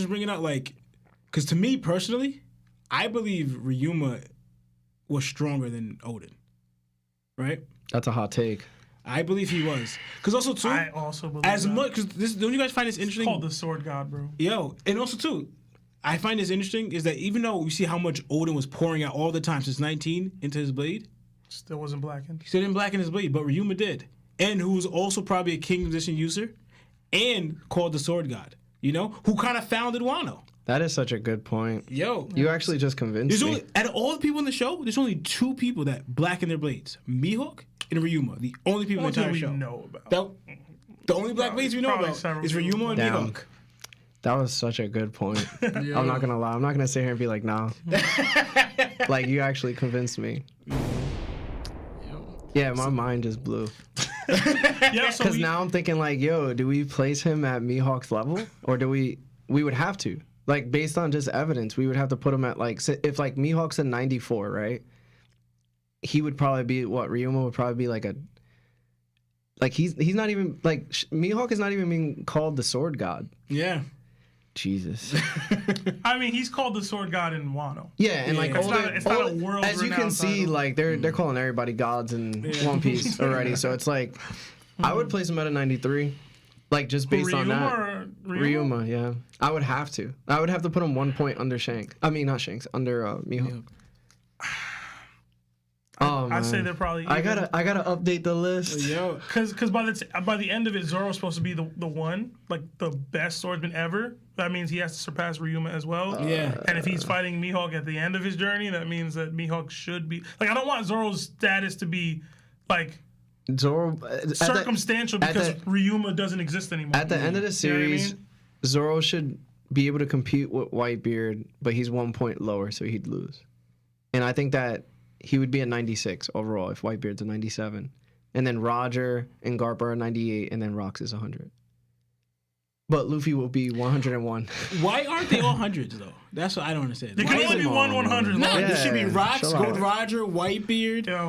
just bringing out like, because to me personally, I believe Ryuma was stronger than Oden, right? That's a hot take. I believe he was. Because also too, I also believe as that. much because this don't you guys find this interesting? It's called the Sword God, bro. Yo, and also too, I find this interesting is that even though you see how much Oden was pouring out all the time since 19 into his blade, Still wasn't blackened. he still didn't blacken his blade, but Ryuma did, and who was also probably a king position user, and called the Sword God. You know, who kind of founded Wano. That is such a good point. Yo, You actually just convinced there's me. only out of all the people in the show, there's only 2 people that blacken their blades: Mihawk and Ryuma. The only people in the entire we show. know about. The only black blades we know Probably about several is people. Ryuma and Damn. Mihawk. That was such a good point. I'm not gonna lie. I'm not gonna sit here and be like, nah. Like, you actually convinced me. Yeah, my mind just blew. Yeah, so Because now I'm thinking like, yo, do we place him at Mihawk's level, or do we would have to, like, based on just evidence, we would have to put him at like, if like Mihawk's a 94, right? He would probably be what Ryuma would probably be like a. Like he's not even like Mihawk is not even being called the Sword God. Yeah. Jesus. I mean, he's called the Sword God in Wano. Yeah, and like It's not a world as you can see, title. like they're calling everybody gods in One Piece already. So it's like I would place him at a 93, like just based on that. Or Ryuma, yeah, I would have to. I would have to put him 1 point under Shanks. I mean, not Shanks, under Mihawk. Oh, I'd say man. they're probably. I gotta update the list. Yo. Because by the end of it, Zoro's supposed to be the one, like the best swordsman ever. That means he has to surpass Ryuma as well. Yeah. And if he's fighting Mihawk at the end of his journey, that means that Mihawk should be like. I don't want Zoro's status to be like Zoro circumstantial because Ryuma doesn't exist anymore. At the end of the series, Zoro should be able to compete with Whitebeard, but he's 1 point lower, so he'd lose. And I think that he would be a 96 overall if Whitebeard's a 97. And then Roger and Garp are a 98, and then Rox is 100. But Luffy will be 101. Why aren't they all hundreds though? That's what I don't understand. There can only be one 100. No, Yeah, this should be Rox, shut up. Gold Roger, Whitebeard. Yo.